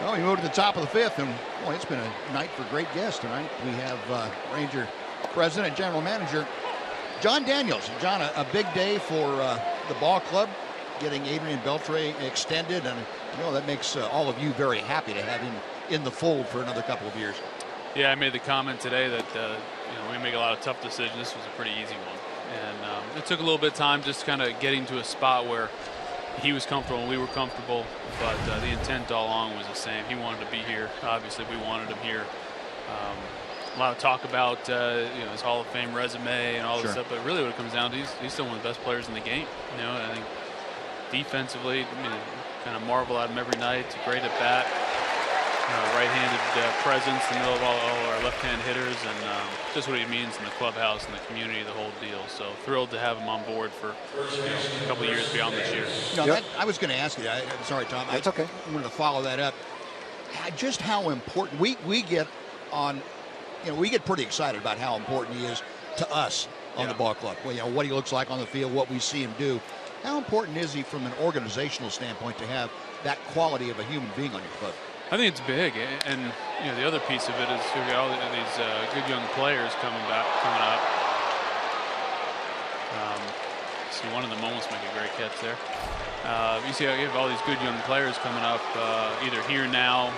Well, we move to the top of the fifth, and boy, it's been a night for great guests tonight. We have Ranger President and General Manager Jon Daniels. John, a big day for the ball club, getting Adrian Beltre extended, and that makes all of you very happy to have him in the fold for another couple of years. Yeah, I made the comment today that we make a lot of tough decisions. This was a pretty easy one, and it took a little bit of time just kind of getting to a spot where he was comfortable and we were comfortable, but the intent all along was the same. He wanted to be here. Obviously, we wanted him here. A lot of talk about his Hall of Fame resume and all this stuff, but really what it comes down to, he's still one of the best players in the game. I think defensively, kind of marvel at him every night. Great at bat. Right-handed presence in the middle of all our left-hand hitters, and just what he means in the clubhouse and the community, the whole deal. So thrilled to have him on board for a couple of years beyond this year. I was going to ask you. Sorry, Tom. That's okay. I wanted to follow that up. Just how important we get on. We get pretty excited about how important he is to us on the ball club. Well, what he looks like on the field, what we see him do. How important is he from an organizational standpoint to have that quality of a human being on your club? I think it's big, and the other piece of it is we got all these good young players coming up. See one of them almost make a great catch there. You see, you have all these good young players coming up, either here now,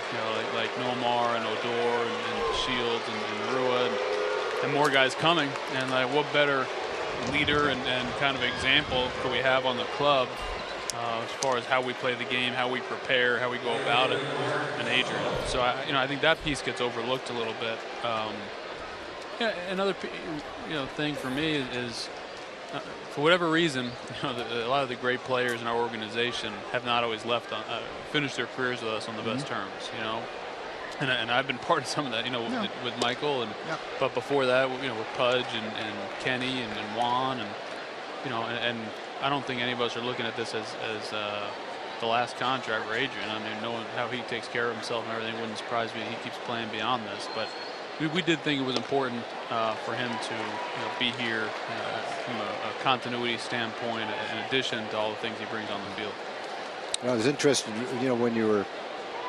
like Nomar and Odor and Shields and Rua, and more guys coming. And like, what better leader and kind of example could we have on the club? As far as how we play the game, how we prepare, how we go about it, and Adrian. So I think that piece gets overlooked a little bit. Another thing for me is for whatever reason, a lot of the great players in our organization have not always finished their careers with us on the best terms. And I've been part of some of that, with Michael, but before that, with Pudge and Kenny and Juan, and I don't think any of us are looking at this as the last contract for Adrian. I mean, knowing how he takes care of himself and everything wouldn't surprise me. He keeps playing beyond this, but we did think it was important for him to be here from a continuity standpoint, in addition to all the things he brings on the field. I was interested, when you were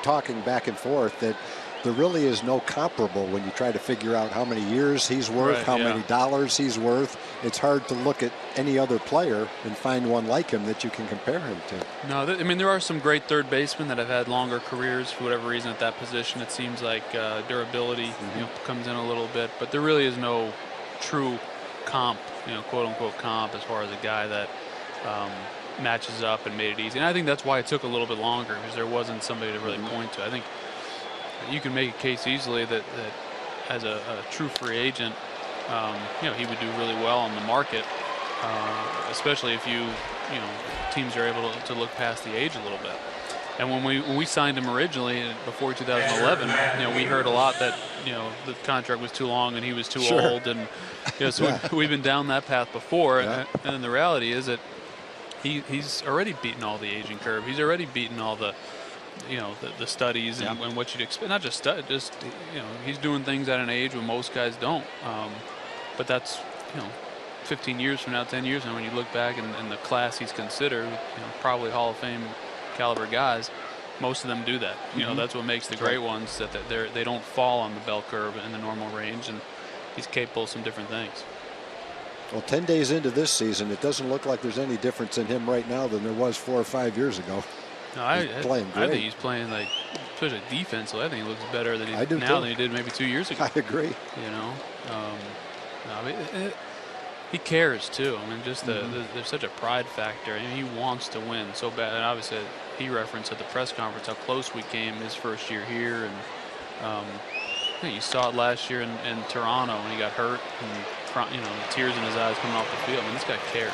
talking back and forth, that there really is no comparable when you try to figure out how many years he's worth, how many dollars he's worth. It's hard to look at any other player and find one like him that you can compare him to. No, there are some great third basemen that have had longer careers for whatever reason at that position. It seems like durability comes in a little bit, but there really is no true comp, quote unquote comp, as far as a guy that matches up and made it easy. And I think that's why it took a little bit longer, because there wasn't somebody to really point to. I think you can make a case easily that as a true free agent, he would do really well on the market, especially if teams are able to look past the age a little bit. And when we signed him originally before 2011, we heard a lot that the contract was too long and he was too old, and so we've been down that path before. And the reality is that he's already beaten all the aging curve. He's already beaten all the the studies and what you'd expect. Not just he's doing things at an age when most guys don't. But that's 15 years from now, 10 years from now, when you look back and the class he's considered, probably Hall of Fame caliber guys, most of them do that. That's what makes the great ones, that they don't fall on the bell curve in the normal range, and he's capable of some different things. Well, 10 days into this season, it doesn't look like there's any difference in him right now than there was 4 or 5 years ago. No, playing great. I think he's playing, like, especially defensively, I think he looks better than he did maybe 2 years ago. I agree. He cares too. I mean, just there's such a pride factor. He wants to win so bad. And obviously, he referenced at the press conference how close we came his first year here, and you saw it last year in Toronto when he got hurt, and tears in his eyes coming off the field. I mean, this guy cares.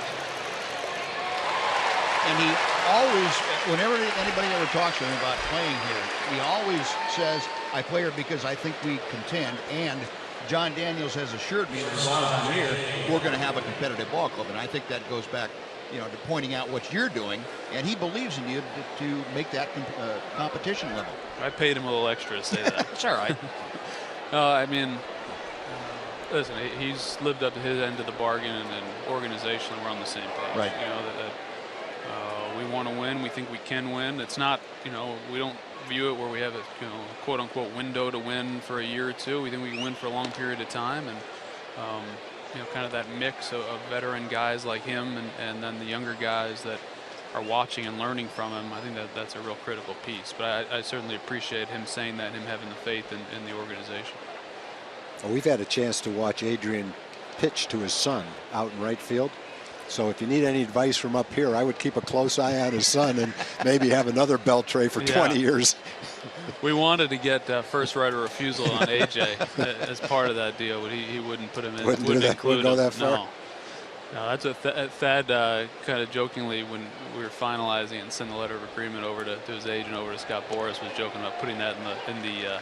And he always, whenever anybody ever talks to him about playing here, he always says, I play here because I think we contend. And Jon Daniels has assured me that as long as I'm here, we're going to have a competitive ball club. And I think that goes back, to pointing out what you're doing. And he believes in you to make that competition level. I paid him a little extra to say that. It's all right. Listen, he's lived up to his end of the bargain, and organizationally we're on the same page. Right. We want to win. We think we can win. It's not, we don't view it where we have a quote unquote window to win for a year or two. We think we can win for a long period of time, and kind of that mix of veteran guys like him and then the younger guys that are watching and learning from him. I think that's a real critical piece. But I certainly appreciate him saying that and him having the faith in the organization. Well, we've had a chance to watch Adrian pitch to his son out in right field. So if you need any advice from up here, I would keep a close eye on his son and maybe have another Beltre for 20 years. We wanted to get first right of refusal on AJ as part of that deal, but he wouldn't put him in. Wouldn't go that far? No, that's what Thad kind of jokingly, when we were finalizing and sent the letter of agreement over to his agent, over to Scott Boras, was joking about putting that in the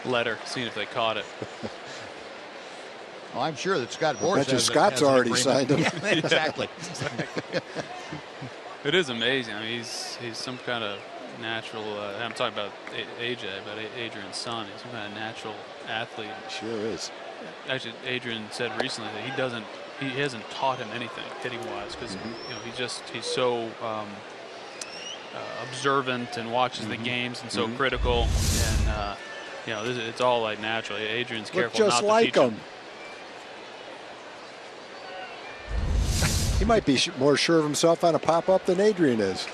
letter, seeing if they caught it. Well, I'm sure that Scott Boras has Scott's already signed him. Yeah, exactly. It is amazing. I mean, he's some kind of natural. I'm talking about AJ, about Adrian's son. He's some kind of natural athlete. Sure is. Actually, Adrian said recently that he hasn't taught him anything hitting wise, because he's so observant and watches the games and so critical, and it's all like natural. Adrian's careful just not like to teach him. He might be more sure of himself on a pop-up than Adrian is.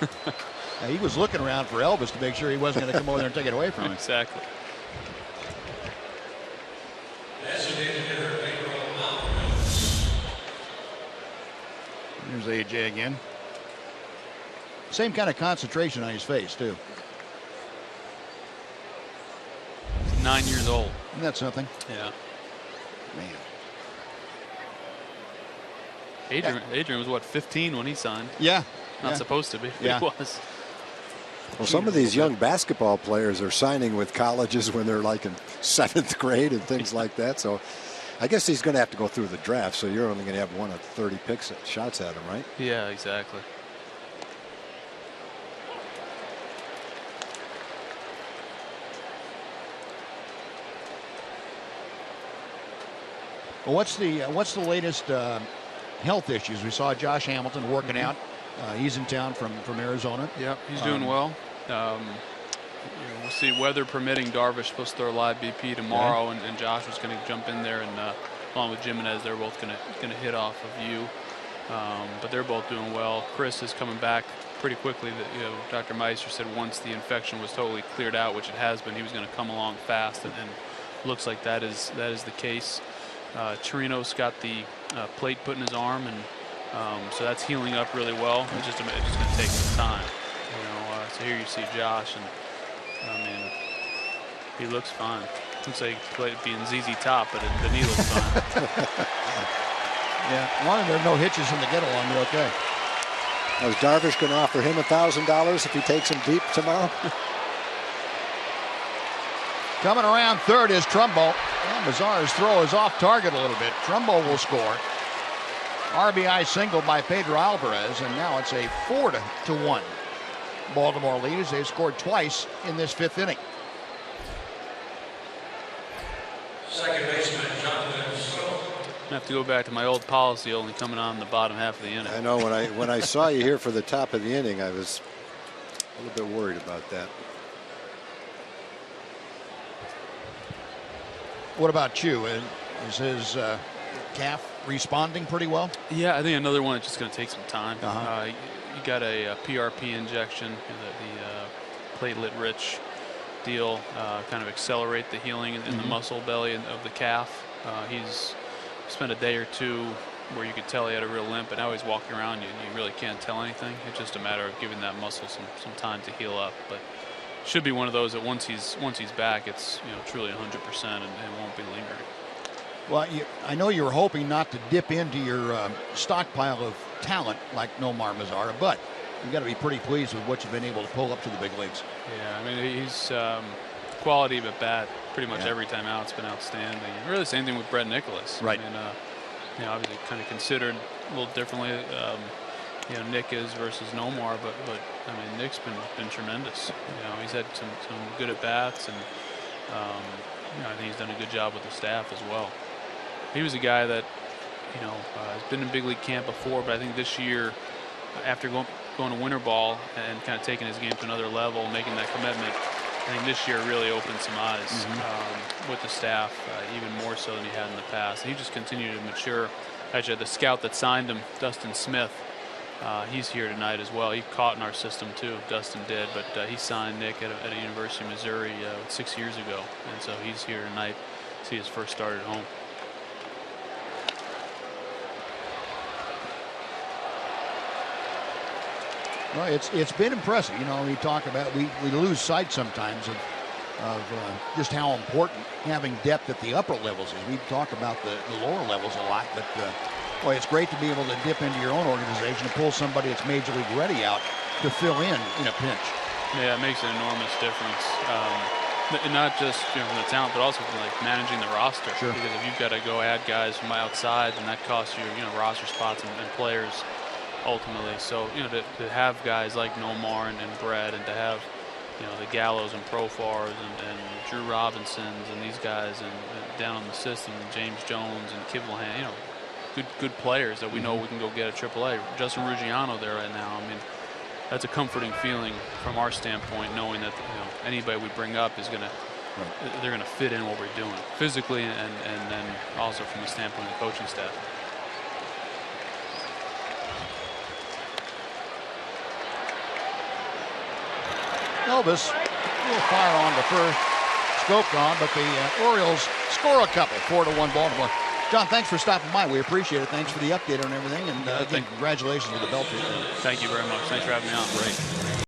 He was looking around for Elvis to make sure he wasn't going to come over there and take it away from him. Exactly. Here's AJ again. Same kind of concentration on his face, too. He's 9 years old. Isn't that something? Yeah. Man. Adrian was, what, 15 when he signed? Yeah. Not supposed to be. Yeah. He was. Well, some of these young basketball players are signing with colleges when they're like in 7th grade and things like that. So I guess he's going to have to go through the draft. So you're only going to have 1 of 30 shots at him, right? Yeah, exactly. Well, what's the latest health issues? We saw Josh Hamilton working out. He's in town from Arizona. Yep, he's doing well. We'll see, weather permitting. Darvish supposed to throw a live BP tomorrow, and Josh was going to jump in there, and along with Jimenez, they're both going to hit off of you. But they're both doing well. Chris is coming back pretty quickly. Dr. Meister said once the infection was totally cleared out, which it has been, he was going to come along fast, and looks like that is the case. Chirino's got the plate put in his arm, and so that's healing up really well. It's just going to take some time. So here you see Josh, and I mean, he looks fine. Looks like he played being ZZ Top, but the knee looks fine. Yeah, as long as there are no hitches in the get along, you're okay. Is Darvish going to offer him $1,000 if he takes him deep tomorrow? Coming around third is Trumbo. And Mazar's throw is off target a little bit. Trumbo will score. RBI single by Pedro Alvarez, and now it's a 4-1 Baltimore lead as they've scored twice in this 5th inning. Second baseman Jon Daniels. I have to go back to my old policy, only coming on the bottom half of the inning. I know when I saw you here for the top of the inning, I was a little bit worried about that. What about Chu? Is his calf responding pretty well? Yeah, I think another one that's just going to take some time. You got a PRP injection, the platelet-rich deal, kind of accelerate the healing in the muscle belly of the calf. He's spent a day or two where you could tell he had a real limp, but now he's walking around, you really can't tell anything. It's just a matter of giving that muscle some time to heal up. But should be one of those that once he's back, it's truly 100% and won't be lingering. Well, I know you were hoping not to dip into your stockpile of talent like Nomar Mazara, but you've got to be pretty pleased with what you've been able to pull up to the big leagues. Yeah, I mean, he's quality of at bat pretty much every time out. It's been outstanding. And really, the same thing with Brett Nicholas. Right. I mean, obviously, kind of considered a little differently. Nick is versus Nomar, but I mean, Nick's been tremendous. He's had some good at bats, and I think he's done a good job with the staff as well. He was a guy that has been in big league camp before, but I think this year, after going to winter ball and kind of taking his game to another level, making that commitment, I think this year really opened some eyes with the staff, even more so than he had in the past. He just continued to mature. Actually, the scout that signed him, Dustin Smith, he's here tonight as well. He caught in our system too. Dustin did, but he signed Nick at a University of Missouri 6 years ago, and so he's here tonight. See his first start at home. Well, it's been impressive. You know, we talk about we lose sight sometimes of just how important having depth at the upper levels is. We talk about the lower levels a lot, but boy, it's great to be able to dip into your own organization and pull somebody that's major league ready out to fill in a pinch. Yeah, it makes an enormous difference. Not just from the talent, but also from like managing the roster. Sure. Because if you've got to go add guys from outside, then that costs you roster spots and players ultimately. So to have guys like Nomar and Brett, and to have the Gallos and Profars and Drew Robinsons and these guys and down on the system, James Jones and Kivlahan, good players that we know we can go get at AAA. Justin Ruggiano there right now. I mean, that's a comforting feeling from our standpoint, knowing that anybody we bring up is they're gonna fit in what we're doing physically and then also from the standpoint of the coaching staff. Elvis will fire on the first, scoped on, but the Orioles score a couple, 4-1 Baltimore. Jon, thanks for stopping by. We appreciate it. Thanks for the update on everything, and again, congratulations to the Beltre. Thank you very much. Thanks for having me on. Great.